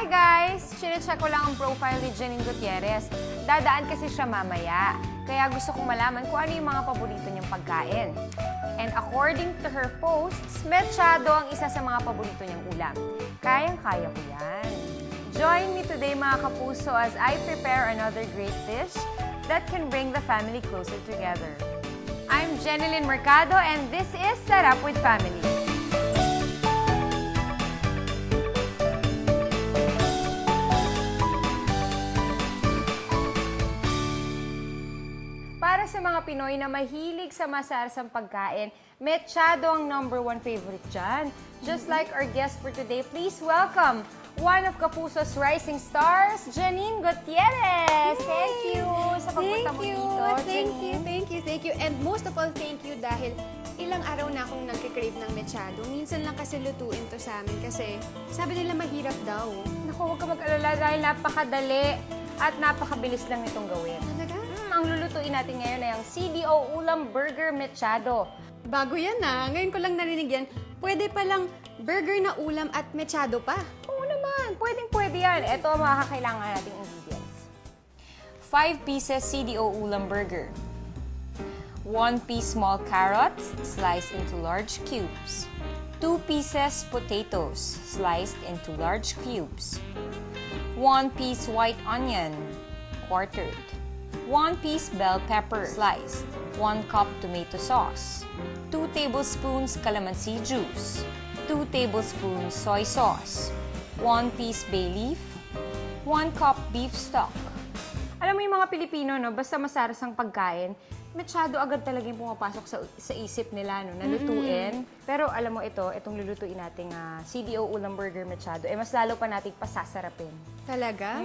Hi guys! Chinecheck ko lang ang profile ni Janine Gutierrez. Dadaan kasi siya mamaya. Kaya gusto kong malaman kung ano yung mga paborito niyang pagkain. And according to her posts, mechado ang isa sa mga paborito niyang ulam. Kayang-kaya ko yan. Join me today mga kapuso as I prepare another great dish that can bring the family closer together. I'm Jenilyn Mercado and this is Sarap with Family. Para sa mga Pinoy na mahilig sa masarsang pagkain, mechado ang #1 favorite dyan. Just like our guest for today, please welcome one of Kapuso's rising stars, Janine Gutierrez. Thank you sa pagpunta mo dito, Thank you. And most of all, thank you dahil ilang araw na akong nagkikrave ng mechado. Minsan lang kasi lutuin to sa amin kasi sabi nila mahirap daw. Naku, huwag ka mag-alala dahil napakadali at napakabilis lang itong gawin. Talaga? Ang lulutuin natin ngayon ay ang CDO Ulam Burger Mechado. Bago yan Ngayon ko lang narinig yan. Pwede palang burger na ulam at mechado pa. Oo naman, pwedeng-pwede yan. Ito ang mga kakailangan nating ingredients. 5 pieces CDO Ulam Burger. 1 piece small carrots, sliced into large cubes. 2 pieces potatoes, sliced into large cubes. 1 piece white onion, quartered. 1 piece bell pepper, sliced. 1 cup tomato sauce. 2 tablespoons calamansi juice. 2 tablespoons soy sauce. 1 piece bay leaf. 1 cup beef stock. Alam mo yung mga Pilipino, no? Basta masarasang pagkain, mechado agad talaga yung pumapasok sa isip nila, no? Na lutuin. Pero alam mo itong lulutuin nating CDO Ulam Burger Mechado, mas lalo pa nating pasasarapin. Talaga?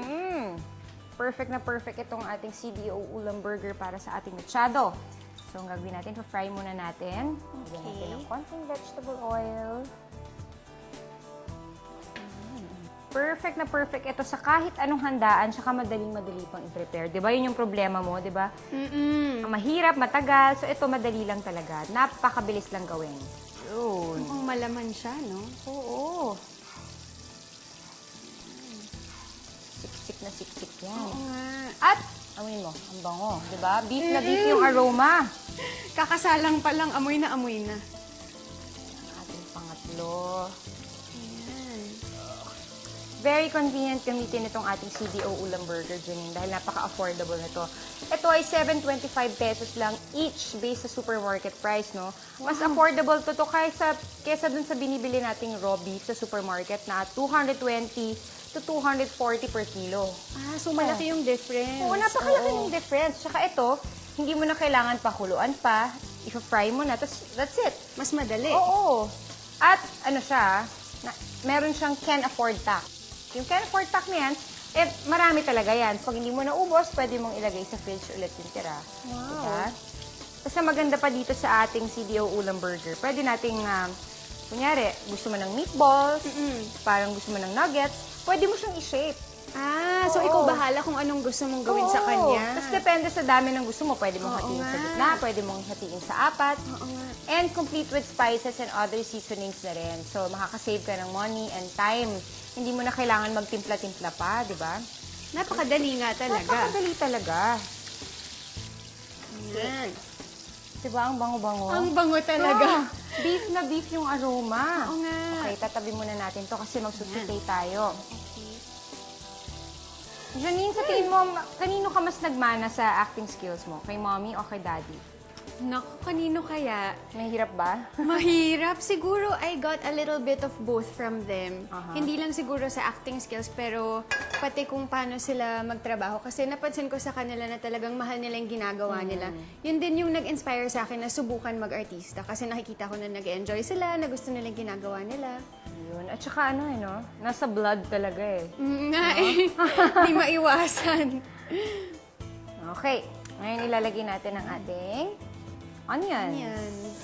Perfect na perfect itong ating CDO Ulam Burger para sa ating mechado. So, ang gagawin natin, fry muna natin. Lagyan natin ng konting vegetable oil. Perfect na perfect ito sa kahit anong handaan, tsaka madaling-madali pang i-prepare. Di ba? Yun yung problema mo, di ba? Mahirap, matagal. So, ito madali lang talaga. Napakabilis lang gawin. Yun. Mukhang malaman siya, no? Oo. Siksik na siksik yan. Oo nga. At, amoy mo, ang bango, di ba? Beef na beef yung aroma. Kakasalang pa lang, amoy na amoy na. Ang ating pangatlo. Ayan. Very convenient gamitin itong ating CDO Ulam Burger, Janine, dahil napaka-affordable nito. Ito ay 725 pesos lang each based sa supermarket price, no? Mas affordable to kaysa dun sa binibili nating raw beef sa supermarket na 220 to 240 per kilo. So malaki yung difference. Oo, napakalaki yung difference. Tsaka ito, hindi mo na kailangan pakuluan pa. I-fry mo na, tapos that's it. Mas madali. Oo. At ano siya, meron siyang can afford pack. Yung can afford pack na yan, marami talaga yan. Pag hindi mo naubos, pwede mong ilagay sa fridge ulit yung tira. Wow. Diba? Tapos ang maganda pa dito sa ating CDO Ulam Burger, pwede nating, kunyari, gusto mo ng meatballs, parang gusto mo ng nuggets, pwede mo siyang i-shape. So Oo. ikaw bahala kung anong gusto mong gawin sa kanya. Tapos depende sa dami ng gusto mo. Pwede mong Oo hatiin sa nga. gitna, pwede mong hatiin sa apat. Oo nga. And complete with spices and other seasonings na rin. So, makakasave ka ng money and time. Hindi mo na kailangan magtimpla-timpla pa, di ba? Napakadali nga talaga. Napakadali talaga. Ayan. Di ba? Ang bango-bango. Ang bango talaga. Beef na beef yung aroma. Oo nga. Okay, tatabi muna natin to kasi magsusutay tayo. Janine, sa tingin mo, kanino ka mas nagmana sa acting skills mo? Kay mommy o kay daddy? Naku, kanino kaya? Mahirap ba? Mahirap. Siguro I got a little bit of both from them. Aha. Hindi lang siguro sa acting skills, pero pati kung paano sila magtrabaho. Kasi napansin ko sa kanila na talagang mahal nila yung ginagawa nila. Yun din yung nag-inspire sa akin na subukan mag-artista. Kasi nakikita ko na nag-enjoy sila, na gusto nila yung ginagawa nila. Yun. At saka ano no? Nasa blood talaga eh. Hindi maiwasan. Okay. Ngayon ilalagay natin ang ating onions. Onions.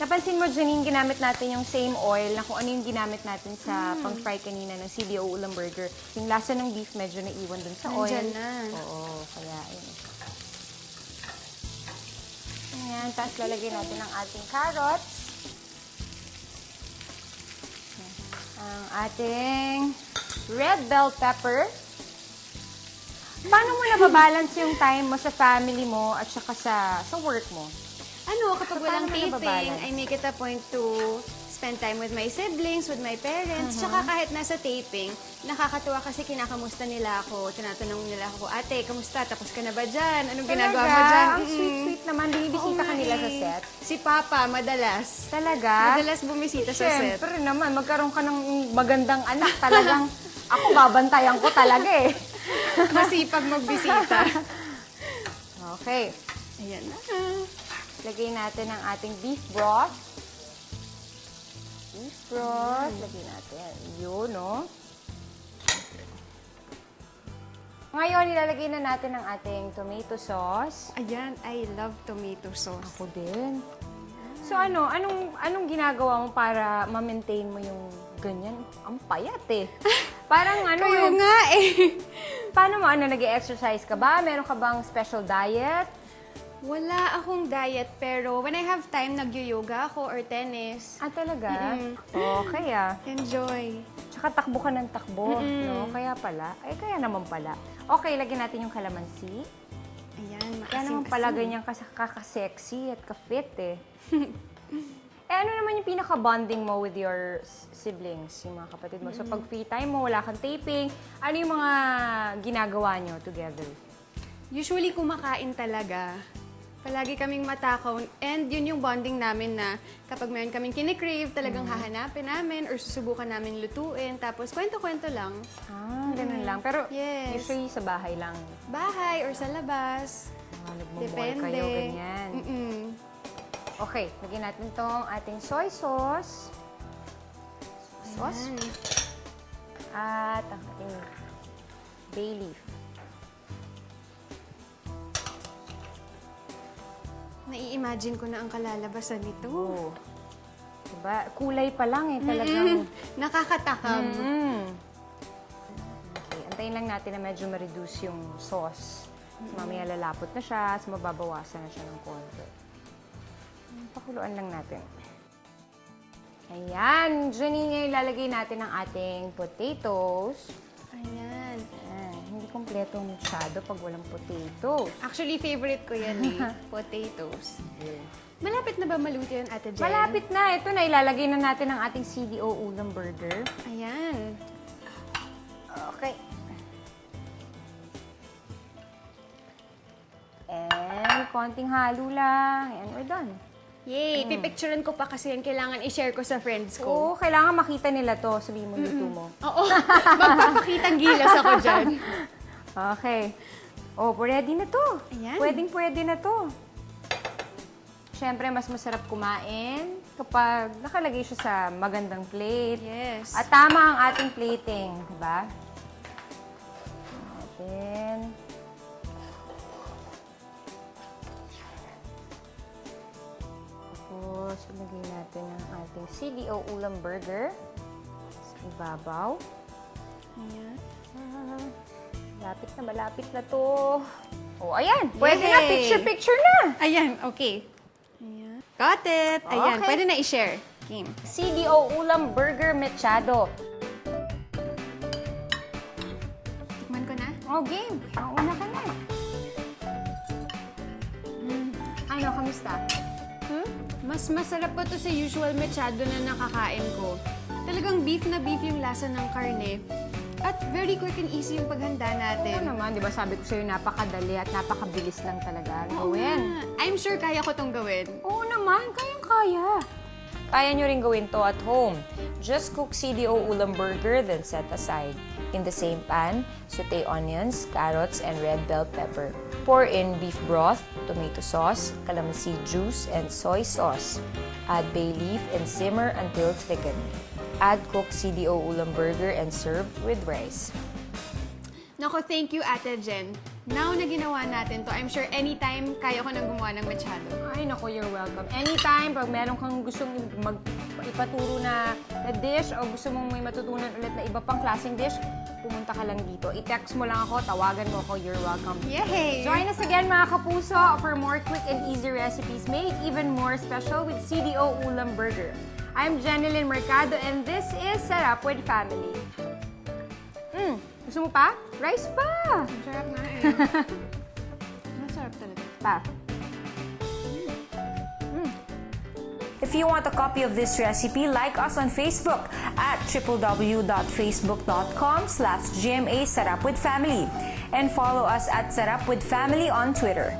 Napansin mo, Janine, ginamit natin yung same oil na kung ano yung ginamit natin sa pang-fry kanina ng CDO Ulam Burger. Yung lasa ng beef medyo naiwan dun sa oil. Nandyan na. Oo, kaya yun. Ayan, tapos lalagay natin ang ating carrots. Ang ating red bell pepper. Paano mo nababalance yung time mo sa family mo at saka sa work mo? Kapag So, walang paano mo taping, nababalance? I make it a point to spend time with my siblings, with my parents. Tsaka kahit nasa taping, nakakatuwa kasi kinakamusta nila ako. Tinatanong nila ako, ate, kamusta? Tapos ka na ba dyan? Anong ginagawa mo dyan? Ang sweet-sweet naman. Binibisita ka nila sa set. Si Papa, madalas. Talaga? Madalas bumisita sa set. Siyempre naman, magkaroon ka ng magandang anak. Talagang, ako babantayan ko talaga eh. Masipag magbisita. Okay. Ayan na. Lagay natin ang ating beef broth. Beef broth. Lagay natin. Yun, no? Ngayon, ilalagay na natin ang ating tomato sauce. Ayan, I love tomato sauce. Ako din. So anong ginagawa mo para ma-maintain mo yung ganyan? Ang payat eh. Parang Kayo nga eh. Paano mo, nag-exercise ka ba? Meron ka bang special diet? Wala akong diet, pero when I have time, nag-yoga ako or tennis. Ah, talaga? Okay ah. Enjoy. Tsaka takbo ka ng takbo, no? Kaya pala. Ay, kaya naman pala. Okay, lagyan natin yung kalamansi. Ayan, Kaya naman pala ganyan kakasexy at ka-fit eh. Ano naman yung pinaka-bonding mo with your siblings, yung mga kapatid mo? So pag free time mo, wala kang taping, ano yung mga ginagawa nyo together? Usually, kumakain talaga. Palagi kaming matakaw. And yun yung bonding namin na kapag meron kaming kinikrave, talagang hahanapin namin or susubukan namin lutuin. Tapos kwento-kwento lang. Ah, ganun lang. Pero Yes. usually sa bahay lang. Bahay or sa labas. Nagmumol Depende. kayo, ganyan. Okay, lagyan natin tong ating soy sauce. Ayan. At ang ating bay leaf. Nai-imagine ko na ang kalalabasan nito. Oh. Diba? Kulay pa lang eh, talagang. Nakakatakam. Okay, antayin lang natin na medyo ma-reduce yung sauce. Mamaya lalapot na siya, so mababawasan na siya ng konti. Pakuluan lang natin. Ayan, Janine, ngayon ilalagay natin ang ating potatoes. Ayan. Ayan, hindi kompleto masyado pag walang potato. Actually, favorite ko yan eh. Potatoes. Malapit na ba maluto yan, Ate Jen? Malapit na. Ito na, ilalagay na natin ang ating CDO ulam burger. Ayan. Okay. And konting halo lang. And we're done. Yay! Pipicturean ko pa kasi yan. Kailangan i-share ko sa friends ko. Oo, kailangan makita nila to. Sabihin mo luto mo. Oo. Magpapakitang gilas ako dyan. Okay. Oh, ready na to. Ayan. Pwedeng-pwede na to. Siyempre, mas masarap kumain kapag nakalagay siya sa magandang plate. Yes. At tama ang ating plating, di ba? Natin. Tapos, ilagay natin ang ating CDO ulam burger sa ibabaw. Ayan. Malapit na to. Oh, ayan. Pwede na. Yay! Picture-picture na. Ayan, okay. Ayan. Got it! Ayan, Okay. pwede na i-share. Game. CDO ulam burger mechado. Tikman ko na. Oh, game. Mauna ka na. Ano, kamusta? Mas masarap pa to sa usual mechado na nakakain ko. Talagang beef na beef yung lasa ng karne. At very quick and easy yung paghanda natin. Ano naman, di ba sabi ko sa'yo, napakadali at napakabilis lang talaga Oo gawin. nga. I'm sure kaya ko tong gawin. Oo naman, kayang-kaya. Kaya nyo rin gawin to at home. Just cook CDO ulam burger, then set aside. In the same pan, saute onions, carrots, and red bell pepper. Pour in beef broth, tomato sauce, calamansi juice, and soy sauce. Add bay leaf and simmer until thickened. Add cooked CDO ulam burger and serve with rice. Nako, thank you, Ate Jen. Now na ginawa natin to, I'm sure anytime kaya ko nang gumawa ng machado. Ay, nako, you're welcome. Anytime, pag meron kang gustong ipaturo na dish o gusto mong may matutunan ulit na iba pang klaseng dish, pumunta ka lang dito. I-text mo lang ako, tawagan mo ako, you're welcome. Yay! Join us again, mga kapuso, for more quick and easy recipes made even more special with CDO Ulam Burger. I'm Jenilyn Mercado, and this is Sarap with Family. Gusto mo pa? Rice pa! Masarap nga eh. Masarap talaga. Pa. If you want a copy of this recipe, like us on Facebook at www.facebook.com/GMA Sarap with Family and follow us at Sarap with Family on Twitter.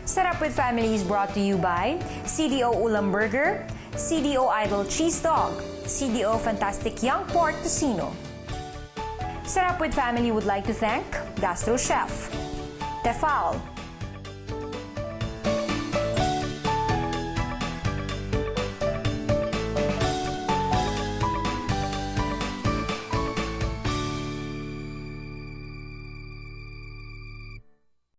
Sarap with Family is brought to you by CDO Ulam Burger, CDO Idol Cheese Dog, CDO Fantastic Young Pork Tocino. Sarap with Family would like to thank Gastro Chef, Tefal,